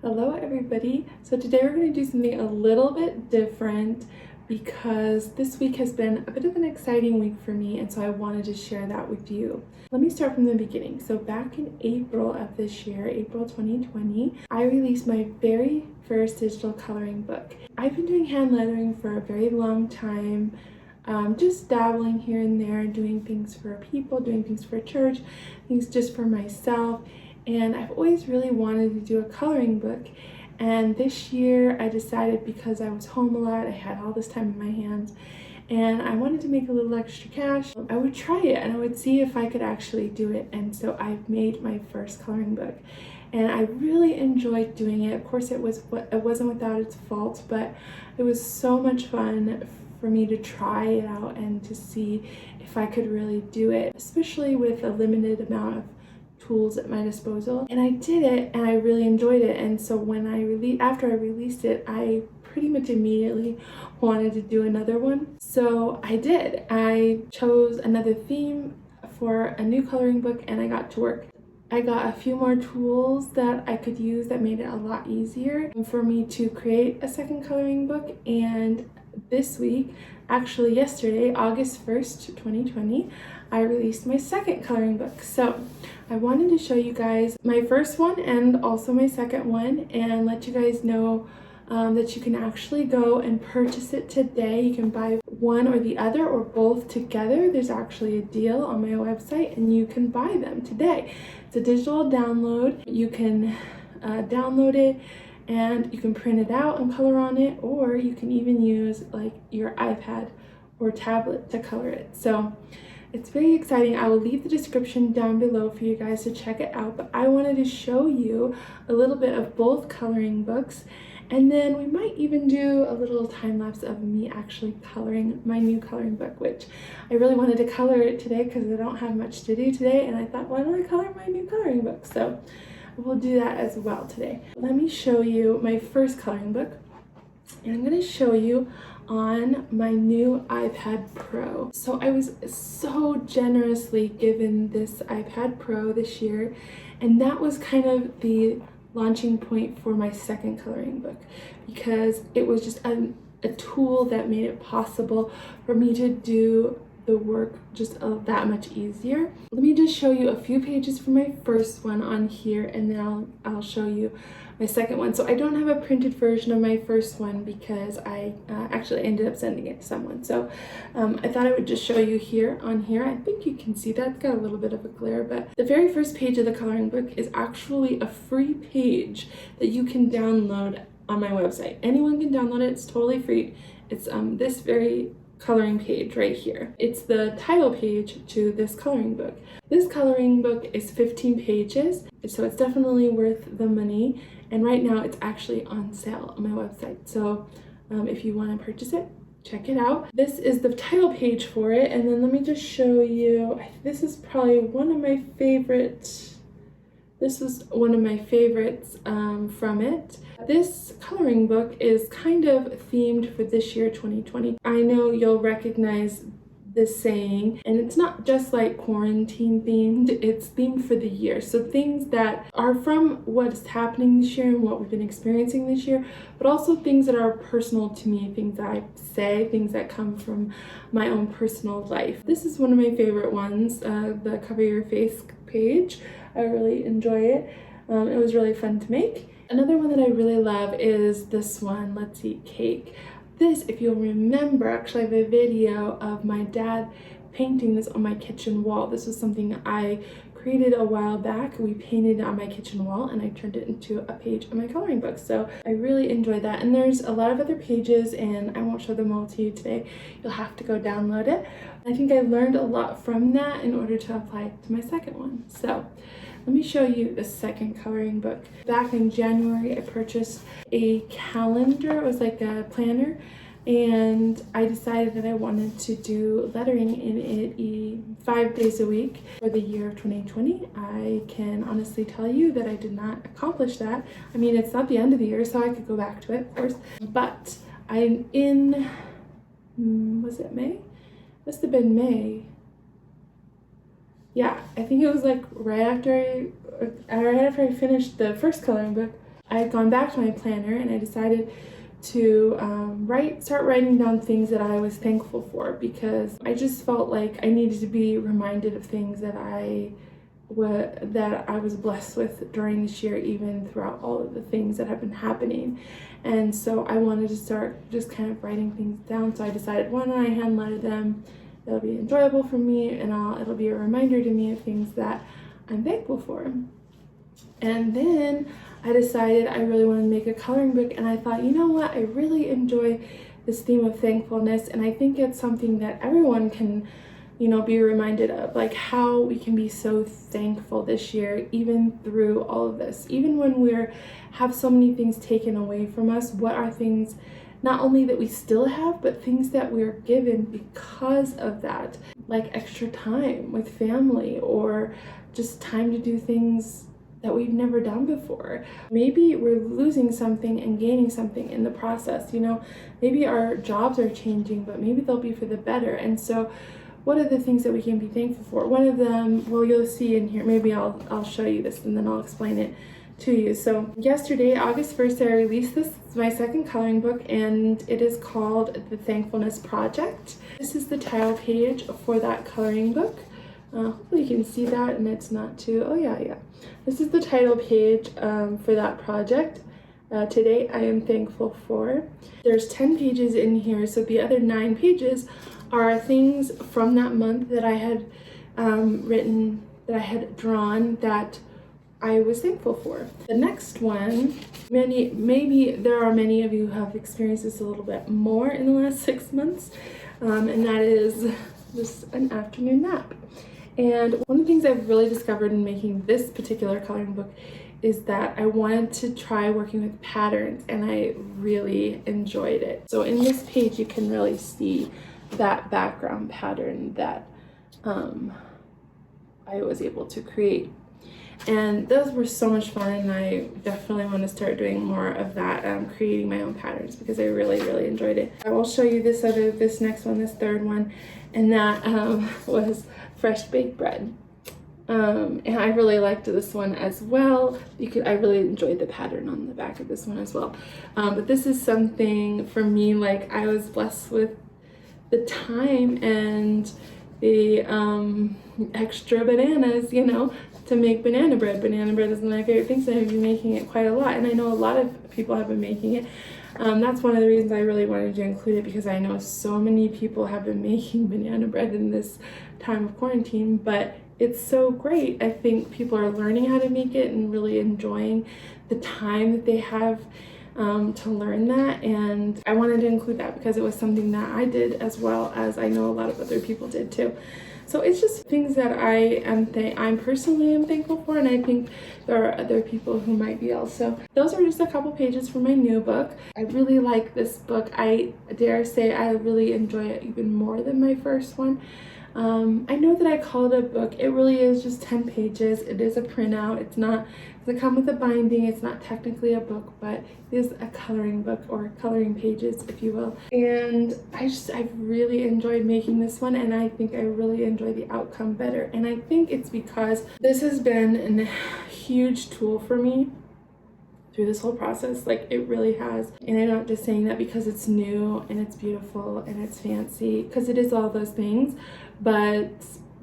Hello everybody. So today we're going to do something a little bit different because this week has been a bit of an exciting week for me, and so I wanted to share that with you. Let me start from the beginning. So back in April of this year, April 2020, I released my very first digital coloring book. I've been doing hand lettering for a very long time, just dabbling here and there, doing things for people, doing things for church, things just for myself. And I've always really wanted to do a coloring book. And this year I decided, because I was home a lot, I had all this time in my hands, and I wanted to make a little extra cash, I would try it and I would see if I could actually do it. And so I've made my first coloring book. And I really enjoyed doing it. Of course, it wasn't without its faults, but it was so much fun for me to try it out and to see if I could really do it, especially with a limited amount of tools at my disposal. And I did it and I really enjoyed it. And so after I released it, I pretty much immediately wanted to do another one. So I did. I chose another theme for a new coloring book and I got to work. I got a few more tools that I could use that made it a lot easier for me to create a second coloring book. And this week, actually yesterday, August 1st, 2020, I released my second coloring book. So I wanted to show you guys my first one and also my second one, and let you guys know that you can actually go and purchase it today. You can buy one or the other or both together. There's actually a deal on my website and you can buy them today. It's a digital download. You can download it and you can print it out and color on it, or you can even use like your iPad or tablet to color it. So it's very exciting. I will leave the description down below for you guys to check it out, but I wanted to show you a little bit of both coloring books, and then we might even do a little time lapse of me actually coloring my new coloring book, which I really wanted to color it today because I don't have much to do today, and I thought, why don't I color my new coloring book? So we'll do that as well today. Let me show you my first coloring book, and I'm going to show you on my new iPad Pro. So I was so generously given this iPad Pro this year, and that was kind of the launching point for my second coloring book, because it was just a tool that made it possible for me to do the work just that much easier. Let me just show you a few pages from my first one on here, and then I'll show you my second one. So I don't have a printed version of my first one because I actually ended up sending it to someone. So I thought I would just show you here on here. I think you can see that. It's got a little bit of a glare, but the very first page of the coloring book is actually a free page that you can download on my website. Anyone can download it. It's totally free. It's this very coloring page right here. It's the title page to this coloring book. This coloring book is 15 pages, so it's definitely worth the money. And right now it's actually on sale on my website. So if you want to purchase it, check it out. This is the title page for it. And then let me just show you, this is probably one of my favorites. This was one of my favorites from it. This coloring book is kind of themed for this year, 2020. I know you'll recognize this saying, and it's not just like quarantine themed, it's themed for the year. So things that are from what's happening this year and what we've been experiencing this year, but also things that are personal to me, things that I say, things that come from my own personal life. This is one of my favorite ones, the Cover Your Face page. I really enjoy it. It was really fun to make. Another one that I really love is this one, Let's Eat Cake. This, if you'll remember, actually I have a video of my dad painting this on my kitchen wall. This was something I created a while back. We painted it on my kitchen wall and I turned it into a page of my coloring book. So I really enjoyed that. And there's a lot of other pages and I won't show them all to you today. You'll have to go download it. I think I learned a lot from that in order to apply it to my second one. So let me show you the second coloring book. Back in January, I purchased a calendar. It was like a planner, and I decided that I wanted to do lettering in it 5 days a week for the year of 2020. I can honestly tell you that I did not accomplish that. I mean, it's not the end of the year, so I could go back to it, of course. But I'm in, was it May? Must have been May. Yeah, I think it was like right after I finished the first coloring book. I had gone back to my planner and I decided to start writing down things that I was thankful for, because I just felt like I needed to be reminded of things that I was blessed with during this year, even throughout all of the things that have been happening. And so I wanted to start just kind of writing things down. So I decided, why don't I hand letter them? It'll be enjoyable for me, and it'll be a reminder to me of things that I'm thankful for. And then I decided I really wanted to make a coloring book, and I thought, you know what, I really enjoy this theme of thankfulness, and I think it's something that everyone can, be reminded of, like how we can be so thankful this year, even through all of this, even when have so many things taken away from us. What are things not only that we still have, but things that we're given because of that, like extra time with family, or just time to do things that we've never done before. Maybe we're losing something and gaining something in the process. Maybe our jobs are changing, but maybe they'll be for the better. And so what are the things that we can be thankful for? One of them, well, you'll see in here, maybe I'll show you this and then I'll explain it to you. So yesterday, August 1st, I released this. It's my second coloring book, and it is called The Thankfulness Project. This is the title page for that coloring book. Hopefully you can see that and it's not too, yeah. This is the title page for that project. Today I am thankful for. There's 10 pages in here, so the other 9 pages are things from that month that I had written, that I had drawn, that I was thankful for. The next one, maybe there are many of you who have experienced this a little bit more in the last 6 months, and that is just an afternoon nap. And one of the things I've really discovered in making this particular coloring book is that I wanted to try working with patterns, and I really enjoyed it. So in this page, you can really see that background pattern that I was able to create. And those were so much fun, and I definitely want to start doing more of that, creating my own patterns, because I really, really enjoyed it. I will show you this next one, this third one, and that was fresh baked bread. And I really liked this one as well. I really enjoyed the pattern on the back of this one as well. But this is something for me, like I was blessed with the time and the extra bananas, to make banana bread. Banana bread is one of my favorite things, and I've been making it quite a lot, and I know a lot of people have been making it. That's one of the reasons I really wanted to include it, because I know so many people have been making banana bread in this time of quarantine, but it's so great. I think people are learning how to make it and really enjoying the time that they have to learn that, and I wanted to include that because it was something that I did, as well as I know a lot of other people did too. So it's just things that I'm personally am thankful for, and I think there are other people who might be also. Those are just a couple pages from my new book. I really like this book. I dare say I really enjoy it even more than my first one. I know that I call it a book. It really is just 10 pages. It is a printout. It doesn't come with a binding. It's not technically a book, but it is a coloring book, or coloring pages, if you will. And I've really enjoyed making this one, and I think I really enjoy the outcome better. And I think it's because this has been a huge tool for me through this whole process. Like, it really has. And I'm not just saying that because it's new and it's beautiful and it's fancy, because it is all those things, but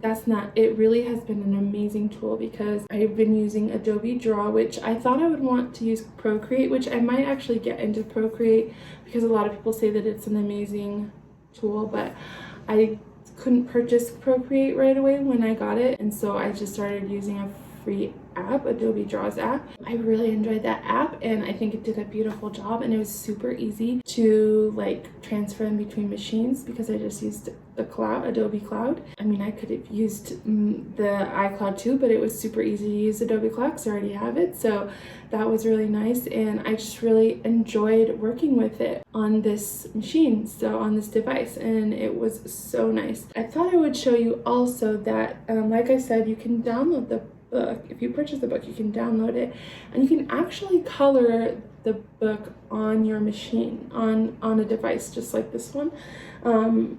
that's not, it really has been an amazing tool, because I've been using Adobe Draw, which I thought I would want to use Procreate, which I might actually get into Procreate, because a lot of people say that it's an amazing tool, but I couldn't purchase Procreate right away when I got it, and so I just started using a free app, Adobe Draws app. I really enjoyed that app, and I think it did a beautiful job, and it was super easy to like transfer in between machines, because I just used the cloud, Adobe Cloud. I mean, I could have used the iCloud too, but it was super easy to use Adobe Cloud because I already have it, so that was really nice, and I just really enjoyed working with it on this machine, so on this device, and it was so nice. I thought I would show you also that, like I said, you can download the book. If you purchase the book, you can download it, and you can actually color the book on your machine, on a device just like this one.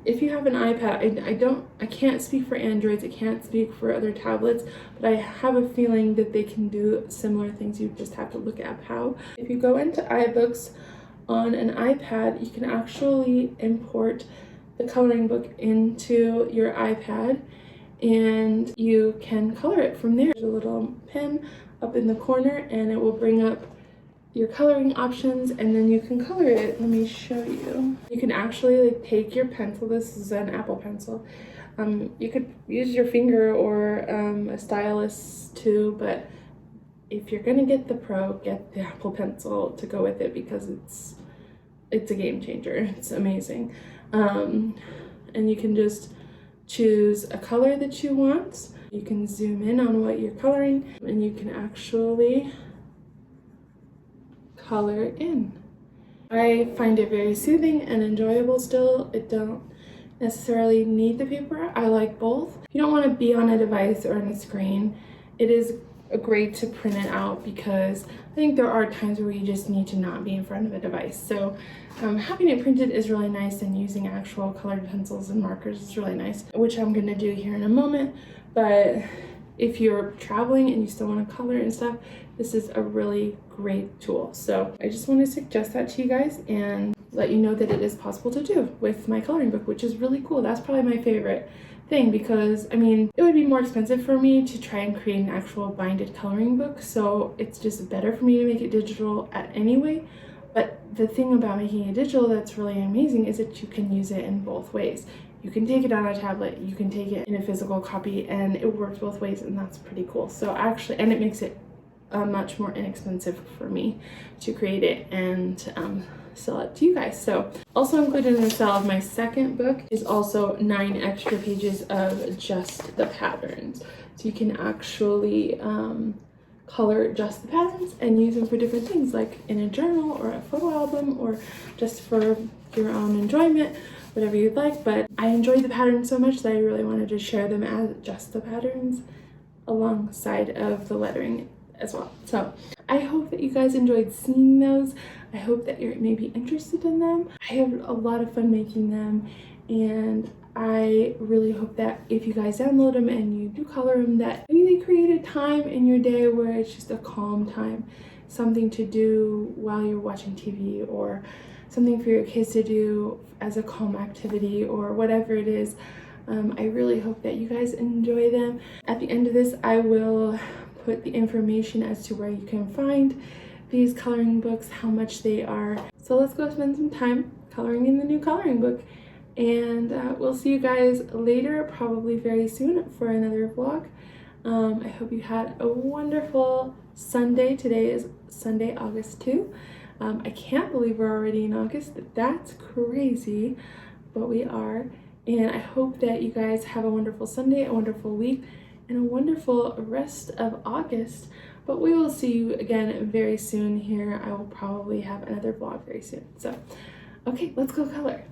If you have an iPad, I can't speak for Androids, I can't speak for other tablets, but I have a feeling that they can do similar things. You just have to look at how. If you go into iBooks on an iPad, you can actually import the coloring book into your iPad, and you can color it from there. There's a little pen up in the corner, and it will bring up your coloring options, and then you can color it. Let me show you. You can actually take your pencil. This is an Apple pencil. You could use your finger or a stylus too, but if you're gonna get the Pro, get the Apple pencil to go with it, because it's a game changer. It's amazing. And you can just choose a color that you want. You can zoom in on what you're coloring, and you can actually color in. I find it very soothing and enjoyable still. It don't necessarily need the paper. I like both. If you don't want to be on a device or on a screen, it is great to print it out, because I think there are times where you just need to not be in front of a device. So having it printed is really nice, and using actual colored pencils and markers is really nice, which I'm going to do here in a moment. But if you're traveling and you still want to color and stuff, this is a really great tool. So I just want to suggest that to you guys and let you know that it is possible to do with my coloring book, which is really cool. That's probably my favorite thing, because I mean, it would be more expensive for me to try and create an actual binded coloring book, so it's just better for me to make it digital anyway. But the thing about making it digital that's really amazing is that you can use it in both ways. You can take it on a tablet, you can take it in a physical copy, and it works both ways, and that's pretty cool. So actually, and it makes it much more inexpensive for me to create it and sell it to you guys. So also included in the sale of my second book is also 9 extra pages of just the patterns. So you can actually color just the patterns and use them for different things, like in a journal or a photo album, or just for your own enjoyment, whatever you'd like. But I enjoyed the patterns so much that I really wanted to share them as just the patterns alongside of the lettering as well. So I hope that you guys enjoyed seeing those. I hope that you're maybe interested in them. I had a lot of fun making them, and I really hope that if you guys download them and you do color them, that maybe they create a time in your day where it's just a calm time, something to do while you're watching TV, or something for your kids to do as a calm activity, or whatever it is. I really hope that you guys enjoy them. At the end of this, I will put the information as to where you can find these coloring books, how much they are. So let's go spend some time coloring in the new coloring book, and we'll see you guys later, probably very soon, for another vlog. I hope you had a wonderful Sunday. Today is Sunday, August 2. I can't believe we're already in August. That's crazy, but we are. And I hope that you guys have a wonderful Sunday, a wonderful week, and a wonderful rest of August. But we will see you again very soon here. I will probably have another vlog very soon. So, okay, let's go color.